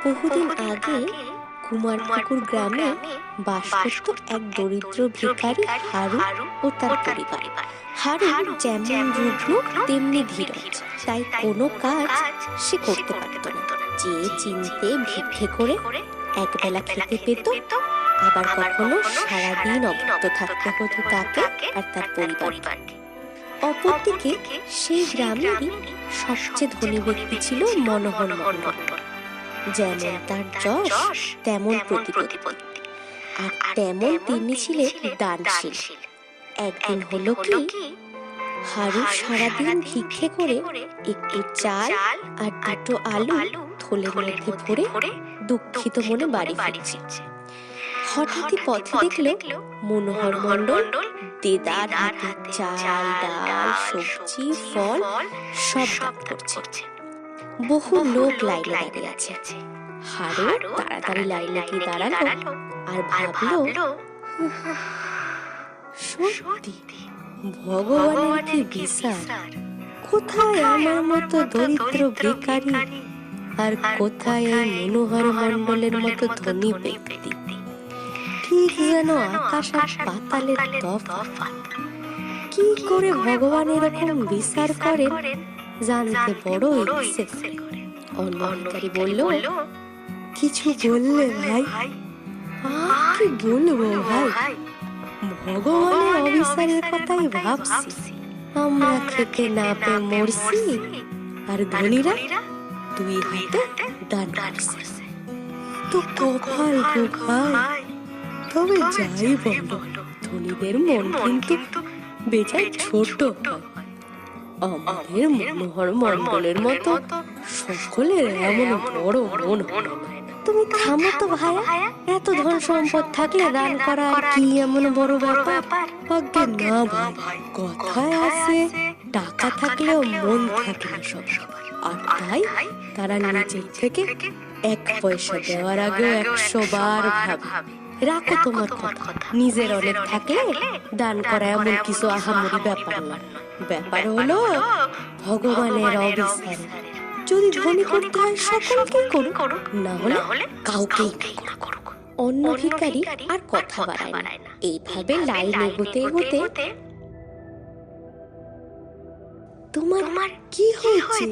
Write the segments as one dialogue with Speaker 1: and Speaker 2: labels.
Speaker 1: বহুদিন আগে কুমারপুকুর গ্রামে বাস করত এক দরিদ্র ভিখারি হারু ও তার পরিবার। হারু যেমন রুগ্ন তেমনি ধীরজ, তাই কোনো কাজ সে করতে পারত না। যে চিনতে ভিক্ষে করে একবেলা খেতে পেত, আবার কখনো সারাদিন অভুক্ত থাকতে হতো তাকে আর তার পরিবারকে। অপরদিকে সেই গ্রামেরই সবচেয়ে ধনী ব্যক্তি ছিল মনোহর মণ্ডল। যেমন তার যশ তেমন প্রতিপত্তি, আর তেমন তিনি ছিলেন দানশীল। একদিন হলো কি, হারু সারাদিন ভিক্ষে করে একটু চাল আর দুটো আলু থলের মধ্যে ভরে দুঃখিত মনে বাড়ি ফিরছে। হঠাৎই পথে দেখলো মনোহর মণ্ডল দেদার হাতে চাল, ডাল, সবজি, ফল সব দান করছে। বহু লোক লাইনে দাঁড়িয়ে আছে। হারু তাড়াতাড়ি লাইনে গিয়ে দাঁড়ালো আর ভাবলো, সত্যি ভগবানের কি বিচার! কোথায় আমার মতো দরিদ্র ভিখারি, আর কোথায় এই মনোহর মণ্ডলের মতো ধনী ব্যক্তি! ঠিক যেন আকাশ আর পাতালের তফাৎ। কি করে ভগবান এরকম বিচার করেন জানতে বড় ইচ্ছে করে। অন্য ভিখারি বলল, কিছু বললে ভাই? কি বলবো ভাই, ভগবানের অবিচারের কথাই ভাবছি। আমরা খেতে না পেয়ে মরছি, আর ধনীরা দুই হাতে দান করছে। তো কপাল গো ভাই। তবে যাই বলো, ধনীদের মন কিন্তু বেজায় ছোট হয়। আমাদের মনোহর মণ্ডলের মতো সকলের এমন বড় মন হয় না। তুমি থামো তো ভাইয়া, এত ধন সম্পদ থাকলে দান করা কি এমন বড় ব্যাপার? আজ্ঞে না ভাই, কথায় আছে টাকা থাকলেও মন থাকে না সবার। আর তাই তারা নিজের থেকে এক পয়সা দেওয়ার আগে 100 বার ভাবে। রাখো তোমার কথা, নিজের অনেক থাকলে দান করা এমন কিছু আহামরি ব্যাপার না। ব্যাপার হলো ভগবানের অবিচার। যদি ধনী করতে হয় সকলকেই করুক, না হলে কাউকেই না করুক। অন্য ভিখারি আর কথা বাড়ায় না। এইভাবে লাইন এগোতে এগোতে, তোমার কি হয়েছে?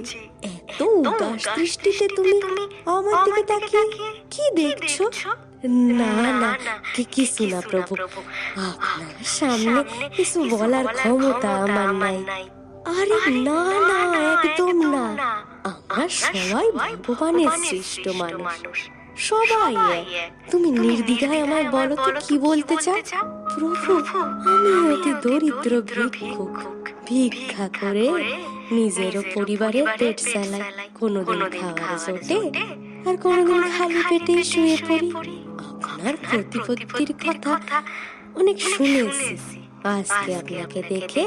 Speaker 1: এত উদাস দৃষ্টিতে তুমি আমার দিকে তাকিয়ে কি দেখছো? না না, কিছু না প্রভু, আপনার সামনে কিছু বলার ক্ষমতা আমার নাই। আরে না না, একদম না। আমরা সবাই ভগবানের সৃষ্ট মানুষ, সবাই এক। তুমি নির্দ্বিধায় আমায় বলো তো কি বলতে চাও? প্রভু, আমি অতি দরিদ্র ভিক্ষুক। ভিক্ষা করে নিজেরও পরিবারের পেট চালাই। কোনোদিন খাওয়ার জোটে, আর কোনোদিন খালি পেটে শুয়ে পড়ি। আপনার প্রতিপত্তির কথা অনেক শুনেছি। আজকে আপনাকে দেখে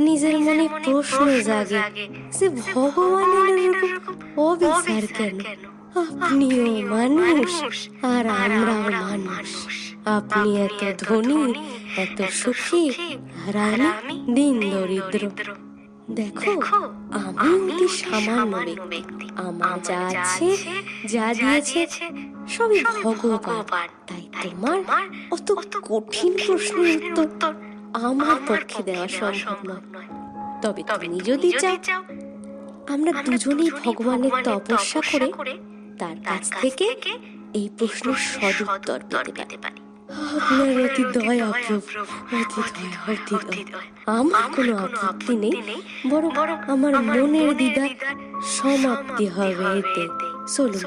Speaker 1: নিজের মনে প্রশ্ন জাগে যে ভগবানের এরকম অবিচার কেন? আপনিও মানুষ আর আমরাও মানুষ। আপনি এত ধনী, এত সুখী, আর আমি দিন দরিদ্র। দেখো, আমি অতি সামান্য ব্যক্তি। আমার যা আছে, যা দিয়েছে, সবই ভগবান। তাই তোমার অত কঠিন প্রশ্নের উত্তর আমার পক্ষে দেওয়া সম্ভব নয়। তবে তুমি যদি চাও, আমরা দুজনেই ভগবানের তপস্যা করে তার কাছ থেকে এই প্রশ্নের সদুত্তর পেতে পারি। আপনার অতি দয়া প্রভু, অতি দয়া। আমার কোনো আপত্তি নেই, বরং আমার মনের দ্বিধার সমাপ্তি হবে এতে। চলুন,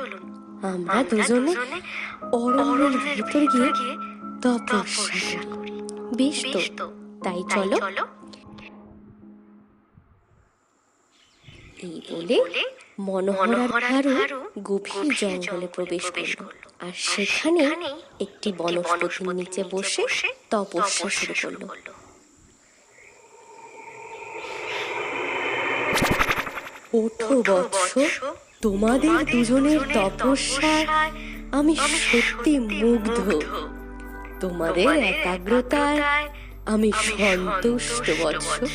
Speaker 1: আমরা দুজনে অরণ্যের ভিতর গিয়ে তপস্যা করি। বেশ তো, তাই চলো। এই বলে মনোহর আর হারু গভীর জঙ্গলে প্রবেশ করল, আর সেখানে একটি বনস্পতির নিচে বসে তপস্যা শুরু করল। ওঠো বৎস, তোমাদের দুজনের তপস্যায় আমি সত্যি মুগ্ধ। তোমাদের একাগ্রতায় আমি সন্তুষ্ট বৎস।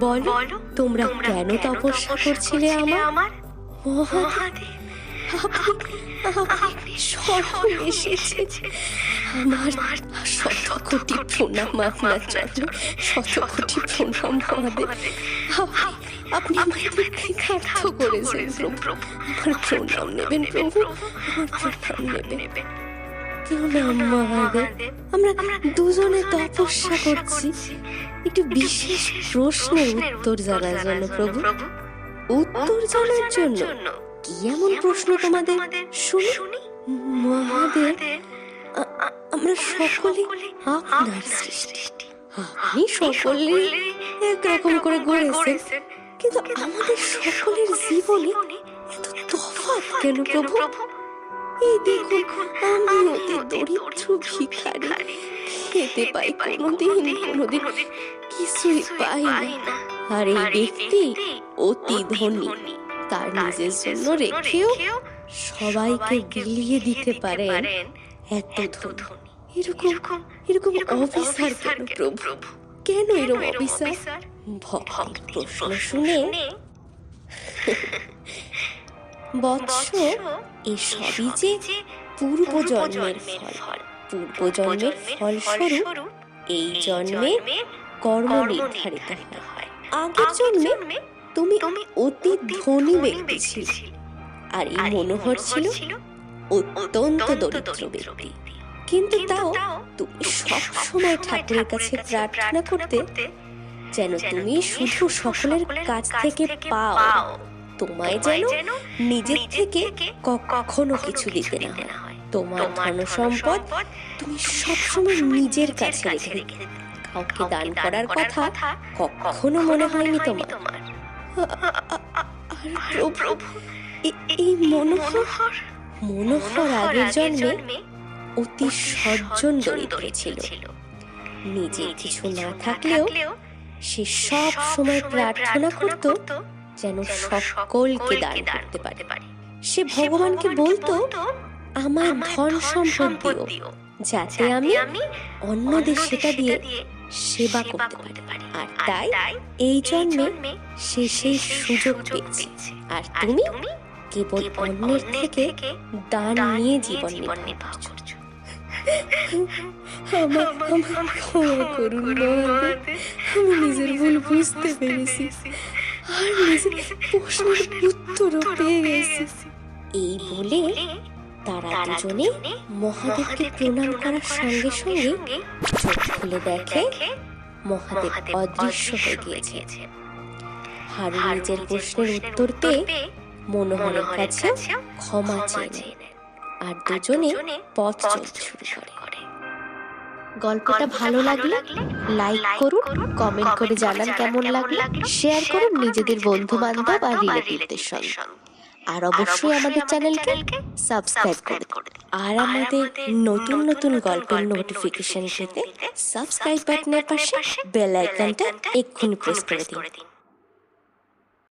Speaker 1: বলো, তোমরা কেন তপস্যা করছিলে আমার? মহাদেব, আপনি স্মরণ এসেছে। আমার শত কোটি প্রণাম আপনার চরণে, শত কোটি প্রণাম মহাদেব। আপনি আমাকে কৃতার্থ করেছেন প্রভু। আমার প্রণাম নেবেন প্রভু, আমার প্রণাম নেবেন। প্রণাম মহাদেব। আমরা দুজনে তপস্যা করছি একটু বিশেষ প্রশ্নের উত্তর জানার জন্য প্রভু। উত্তর জানার জন্য? কি এমন প্রশ্ন তোমাদের শুনি? মহাদেব, আমরা সকলে আপনার সৃষ্টি। আপনি সকলে একরকম করে গড়েছেন, কিন্তু আমাদের সকলের জীবনে এত তফাৎ কেন প্রভু? এই দেখুন, আমি অতি দরিদ্র ভিখারি, খেতে পাই কোনোদিন কিছুই পাই না। আর এই ব্যক্তি অতি ধনী, তার নিজের জন্য রেখেও সবাইকে বিলিয়ে দিতে পারেন এত ধনী। এরকম অবিচার কেন প্রভু? কেন এরকম অবিচার? ভক্তের প্রশ্ন শুনে বৎস, এসবই যে পূর্বজন্মের ফল। পূর্বজন্মের ফলস্বরূপ এই জন্মে কর্ম নির্ধারিত হয়। আগের জন্মে তুমি অতি ধনী ব্যক্তি ছিলে, আর এই মনোহর ছিল অত্যন্ত দরিদ্র ব্যক্তি। কিন্তু তাও তুমি সব সময় ঠাকুরের কাছে প্রার্থনা করতে যেন তুমি শুধু সকলের কাছ থেকে পাও, তোমায় যেন নিজের থেকে কখনো কিছু দিতে না হয়। তোমার ধন সম্পদ তুমি সবসময় নিজের কাছে রেখে কাউকে দান করার কথা কখনো মনে হয়নি তোমার। আর প্রভু, এই মনোহর আগের জন্মে অতি সজ্জন দরিদ্র ছিল। নিজে কিছু না থাকলেও সে সব সময় প্রার্থনা করত যেন সকলকে দান করতে পারে। সে ভগবানকে বলতো, আমার ধন সম্পদ দিও, যাতে আমি অন্যদের সেটা দিয়ে সেবা করতে পারি। আর তাই এই জন্মে সে সেই সুযোগ পেয়েছে। আর তুমি কেবল অন্যের থেকে দান নিয়ে জীবন নির্বাহ করছো। আমার ক্ষমা করুন মহাদেব, আমি নিজের ভুল বুঝতে পেরেছি, আর নিজের প্রশ্নের উত্তরও পেয়ে গেছি। এই বলে তারা দুজনে মহাদেবকে প্রণাম করার সঙ্গে সঙ্গে চোখ খুলে দেখে মহাদেব অদৃশ্য হয়ে গিয়েছে। হারু নিজের প্রশ্নের উত্তর পেয়ে মনোহরের কাছে ক্ষমা চেয়ে আর দুজনে পথ চলতে শুরু করে। গল্পটা ভালো লাগলে লাইক করুন, কমেন্ট করে জানান কেমন লাগলো, শেয়ার করুন নিজেদের বন্ধু বান্ধব আর রিলেটিভদের সঙ্গে। আর অবশ্যই আমাদের চ্যানেলকে সাবস্ক্রাইব করে দিন। আর আমাদের নতুন নতুন গল্পের নোটিফিকেশন পেতে সাবস্ক্রাইব বাটনের পাশে বেল আইকনটা এক্ষুনি প্রেস করে দিন।